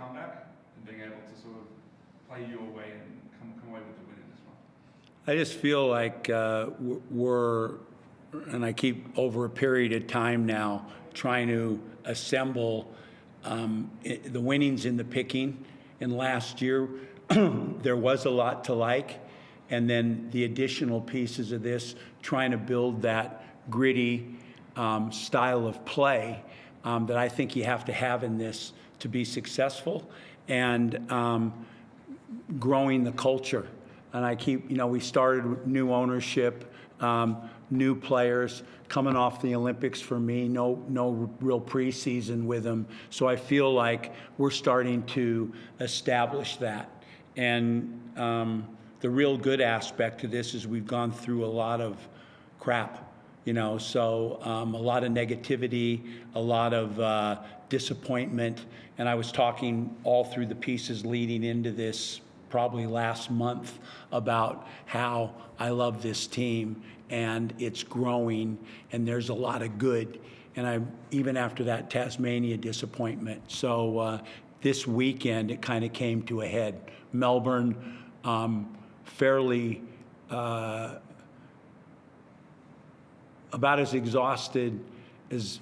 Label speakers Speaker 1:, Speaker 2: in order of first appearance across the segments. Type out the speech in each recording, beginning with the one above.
Speaker 1: comeback and being able to sort of play your way and come away with the win in this one?
Speaker 2: I just feel like we're, and I keep over a period of time now, trying to assemble the winnings in the picking. And last year, there was a lot to like. And then the additional pieces of this, trying to build that gritty style of play that I think you have to have in this to be successful, and growing the culture. And I keep, we started with new ownership, new players coming off the Olympics for me, no real preseason with them. So I feel like we're starting to establish that. And the real good aspect to this is we've gone through a lot of crap, so a lot of negativity, a lot of disappointment. And I was talking all through the pieces leading into this probably last month about how I love this team and it's growing and there's a lot of good. And even after that Tasmania disappointment. So this weekend it kind of came to a head. Melbourne, fairly about as exhausted as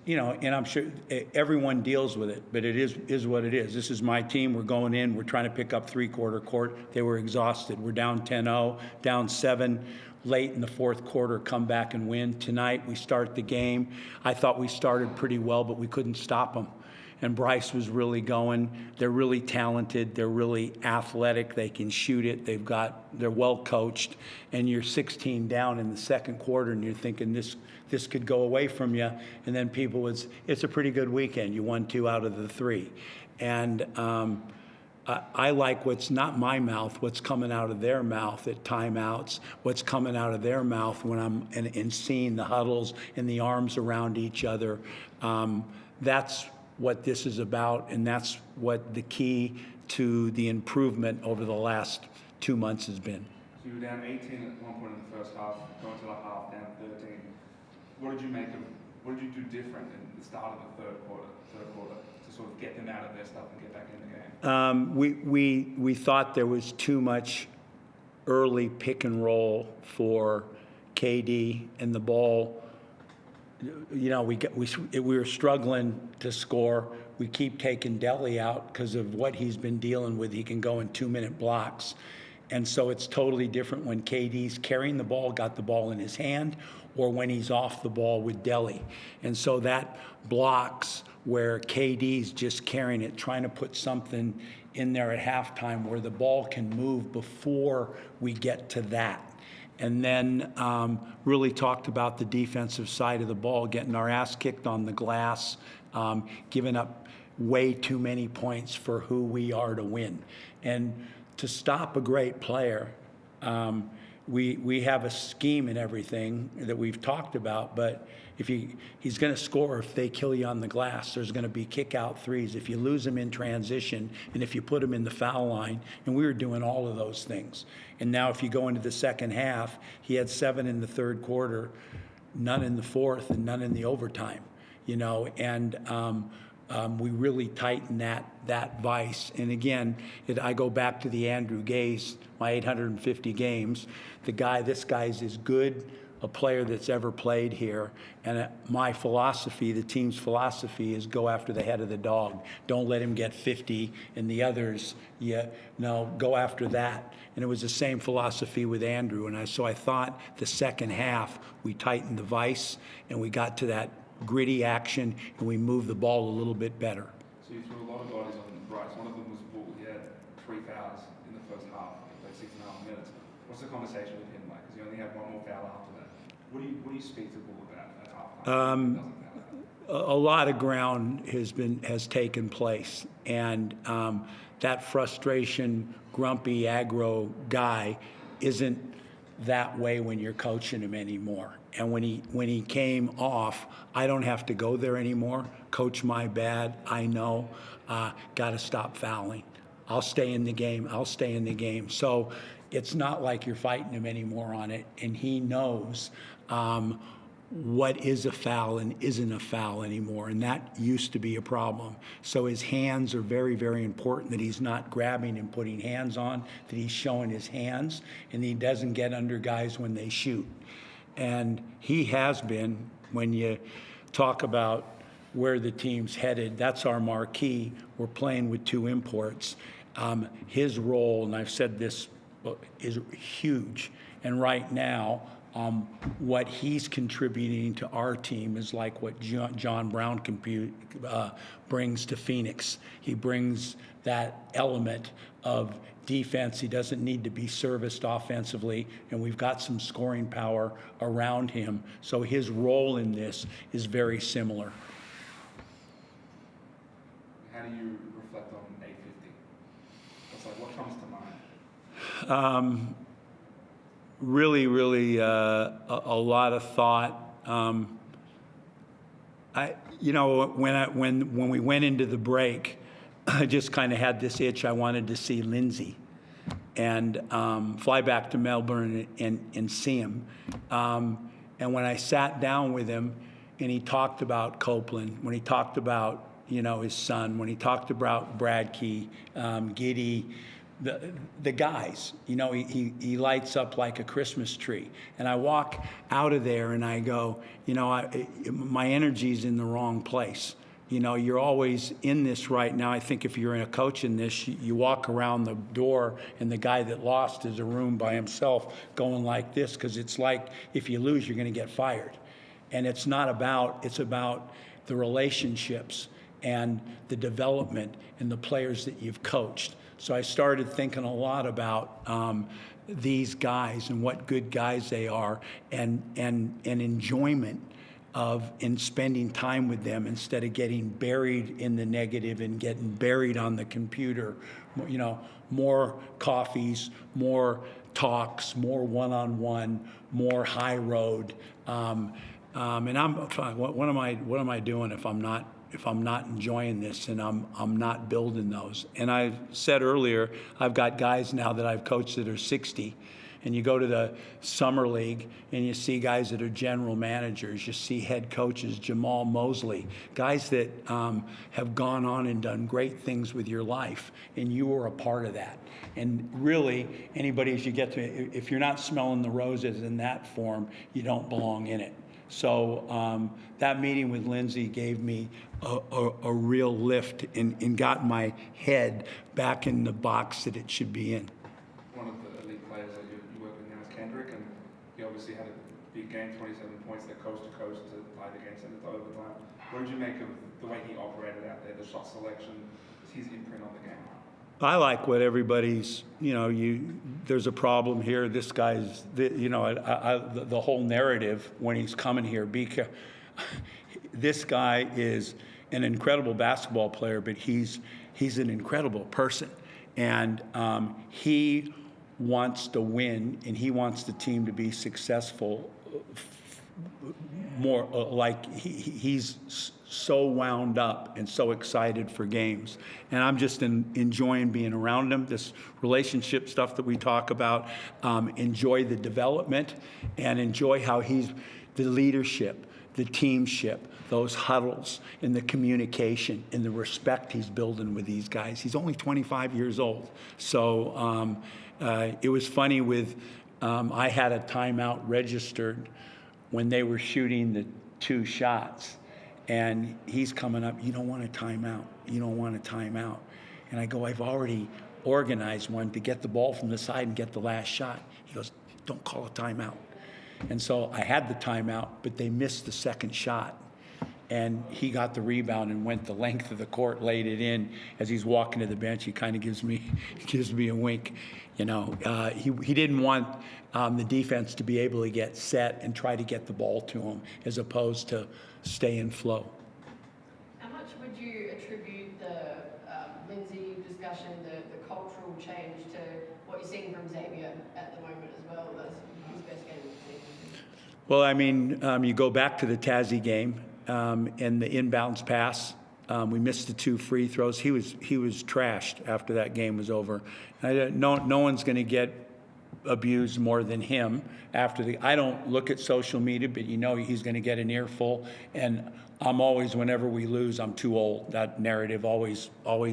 Speaker 2: and I'm sure everyone deals with it, but it is what it is. This is my team. We're going in. We're trying to pick up three-quarter court. They were exhausted. We're down 10-0, down 7, late in the fourth quarter, come back and win. Tonight we start the game. I thought we started pretty well, but we couldn't stop them. And Bryce was really going. They're really talented. They're really athletic. They can shoot it. They're well coached. And you're 16 down in the second quarter, and you're thinking this could go away from you. And then it's a pretty good weekend. You won 2 out of the 3. And I like what's not my mouth, what's coming out of their mouth at timeouts, what's coming out of their mouth when I'm and seeing the huddles and the arms around each other. That's what this is about, and that's what the key to the improvement over the last 2 months has been.
Speaker 1: So you were down 18 at one point in the first half, going to the half, down 13. What did you do different in the start of the third quarter to sort of get them out of their stuff and get back in the game?
Speaker 2: We thought there was too much early pick and roll for KD, and the ball. We were struggling to score. We keep taking Delly out because of what he's been dealing with. He can go in 2-minute blocks. And so it's totally different when KD's carrying the ball, got the ball in his hand, or when he's off the ball with Delly. And so that blocks where KD's just carrying it, trying to put something in there at halftime where the ball can move before we get to that. And then really talked about the defensive side of the ball, getting our ass kicked on the glass, giving up way too many points for who we are to win. And to stop a great player, we have a scheme and everything that we've talked about, but if he's going to score if they kill you on the glass. There's going to be kick-out threes. If you lose him in transition, and if you put him in the foul line, and we were doing all of those things. And now if you go into the second half, he had 7 in the third quarter, none in the fourth, and none in the overtime. And we really tightened that vice. And again, I go back to the Andrew Gaze, my 850 games. This guy's as good a player that's ever played here. And my philosophy, the team's philosophy, is go after the head of the dog. Don't let him get 50 and the others, go after that. And it was the same philosophy with Andrew. And so I thought the second half, we tightened the vice and we got to that gritty action and we moved the ball a little bit better.
Speaker 1: So you threw a lot of bodies on Bryce. One of them was Bull. He had 3 fouls in the first half, like 6.5 minutes. What's the conversation with him like? Because he only had 1 more foul after that. What do you speak to Bull about at halftime?
Speaker 2: A lot of ground has taken place, and that frustration, grumpy, aggro guy isn't that way when you're coaching him anymore. And when he came off, I don't have to go there anymore. Coach, my bad. I know. Got to stop fouling. I'll stay in the game. So it's not like you're fighting him anymore on it, and he knows what is a foul and isn't a foul anymore, and that used to be a problem. So his hands are very, very important, that he's not grabbing and putting hands on, that he's showing his hands, and he doesn't get under guys when they shoot. And he has been, when you talk about where the team's headed, that's our marquee. We're playing with two imports. His role, and I've said this, is huge. And right now, what he's contributing to our team is like what John Brown brings to Phoenix. He brings that element of defense. He doesn't need to be serviced offensively, and we've got some scoring power around him. So his role in this is very similar.
Speaker 1: How do you reflect on 850? It's like, what comes to mind?
Speaker 2: Really, a lot of thought. When we went into the break, I just kind of had this itch. I wanted to see Lindsay and fly back to Melbourne and see him. And when I sat down with him and he talked about Copeland, when he talked about, his son, when he talked about Bradkey, Giddy, the guys, he lights up like a Christmas tree. And I walk out of there and I go, my energy's in the wrong place. You're always in this right now. I think if you're in a coach in this, you walk around the door and the guy that lost is a room by himself going like this, because it's like if you lose, you're going to get fired. And it's about the relationships and the development and the players that you've coached. So I started thinking a lot about these guys and what good guys they are, and enjoyment in spending time with them instead of getting buried in the negative and getting buried on the computer. More coffees, more talks, more one-on-one, more high road. And what am I doing if I'm not enjoying this and I'm not building those? And I said earlier, I've got guys now that I've coached that are 60, and you go to the summer league and you see guys that are general managers, you see head coaches, Jamal Mosley, guys that have gone on and done great things with your life, and you were a part of that. And really, anybody, if you're not smelling the roses in that form, you don't belong in it. So that meeting with Lindsay gave me a real lift and got my head back in the box that it should be in.
Speaker 1: One of the elite players that you work with now is Kendrick, and he obviously had a big game, 27 points, that coast to coast to fight against him at overtime. What did you make of the way he operated out there, the shot selection, his imprint on the game?
Speaker 2: I like what everybody's, there's a problem here. This guy's, the whole narrative when he's coming here, this guy is an incredible basketball player, but he's an incredible person. And he wants to win, and he wants the team to be successful more like he's so wound up and so excited for games. And I'm just enjoying being around him, this relationship stuff that we talk about, enjoy the development, and enjoy how he's the leadership, the teamship, those huddles, and the communication and the respect he's building with these guys. He's only 25 years old. So it was funny with, I had a timeout registered when they were shooting the two shots, and he's coming up, you don't want a timeout, you don't want a timeout. And I go, I've already organized one to get the ball from the side and get the last shot. He goes, don't call a timeout. And so I had the timeout, but they missed the second shot. And he got the rebound and went the length of the court, laid it in. As he's walking to the bench, he kind of gives me a wink. He didn't want the defense to be able to get set and try to get the ball to him, as opposed to stay in flow.
Speaker 3: How much would you attribute the Lindsay discussion, the cultural change, to what you're seeing from Xavier at the moment as well as his best game of the season?
Speaker 2: Well, I mean, you go back to the Tassie game. And the inbounds pass, we missed the two free throws. He was trashed after that game was over. No one's going to get abused more than him after I don't look at social media, but he's going to get an earful. And I'm always, whenever we lose, I'm too old. That narrative always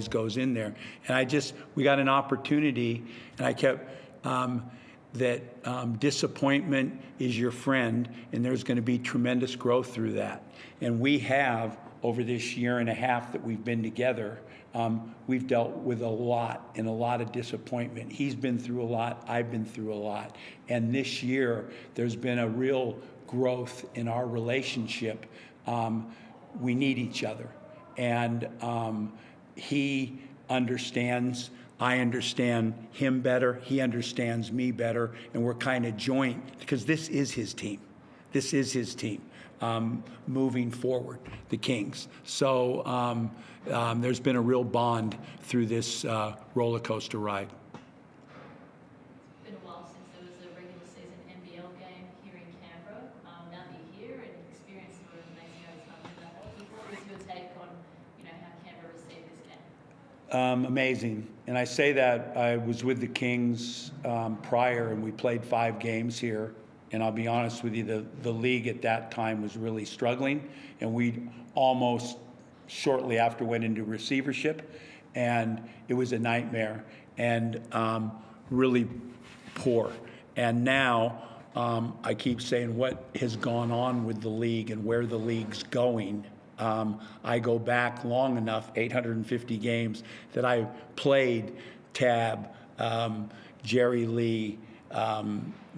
Speaker 2: goes in there. And we got an opportunity, and I kept, disappointment is your friend, and there's going to be tremendous growth through that. And we have, over this year and a half that we've been together, we've dealt with a lot of disappointment. He's been through a lot, I've been through a lot. And this year, there's been a real growth in our relationship. We need each other. And he understands, I understand him better, he understands me better, and we're kind of joint, because this is his team. This is his team. Moving forward, the Kings. So there's been a real bond through this roller coaster ride.
Speaker 4: It's been a while since there was a regular season NBL game here in Canberra. Now that you're here and experienced sort of amazing time in that, what was your take on how Canberra received this game?
Speaker 2: Amazing. And I say that I was with the Kings prior, and we played 5 games here. And I'll be honest with you, the league at that time was really struggling, and we almost shortly after went into receivership, and it was a nightmare and really poor. And now I keep saying what has gone on with the league and where the league's going. I go back long enough, 850 games, that I played Tab, Jerry Lee,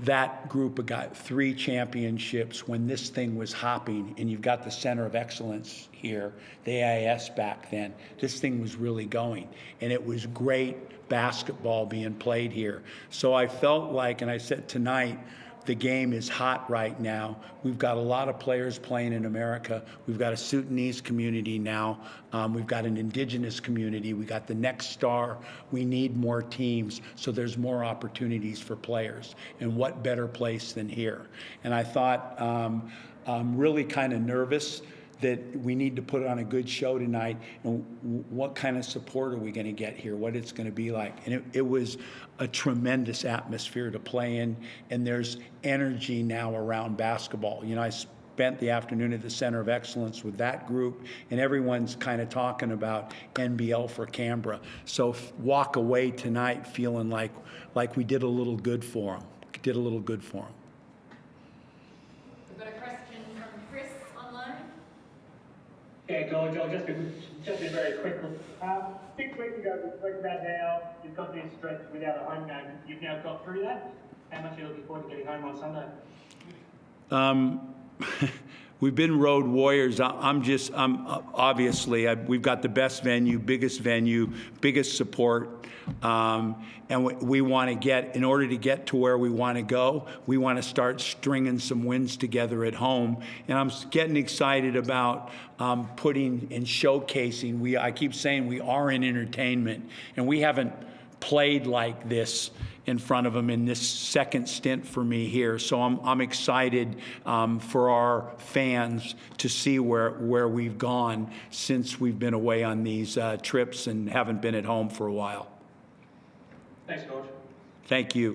Speaker 2: that group got 3 championships when this thing was hopping, and you've got the Center of Excellence here, the AIS back then. This thing was really going, and it was great basketball being played here. So I felt like, and I said tonight, the game is hot right now. We've got a lot of players playing in America. We've got a Sudanese community now. We've got an indigenous community. We got the next star. We need more teams, so there's more opportunities for players. And what better place than here? And I thought, I'm really kind of nervous that we need to put on a good show tonight, and what kind of support are we going to get here, what it's going to be like. And it was a tremendous atmosphere to play in, and there's energy now around basketball. I spent the afternoon at the Center of Excellence with that group, and everyone's kind of talking about NBL for Canberra. So walk away tonight feeling like we did a little good for them. We've got
Speaker 4: a question from Chris online.
Speaker 5: Yeah, George, I'll just be very quick. 6 weeks ago, we spoke about how you've got this stretch without a home game. You've now got through that. How much are you looking forward to getting home on Sunday?
Speaker 2: We've been road warriors. Obviously, we've got the best venue, biggest support, and we want to get, in order to get to where we want to go, we want to start stringing some wins together at home. And I'm getting excited about putting and showcasing. I keep saying we are in entertainment, and we haven't played like this in front of them in this second stint for me here. So I'm excited for our fans to see where we've gone since we've been away on these trips and haven't been at home for a while.
Speaker 5: Thanks, George.
Speaker 2: Thank you.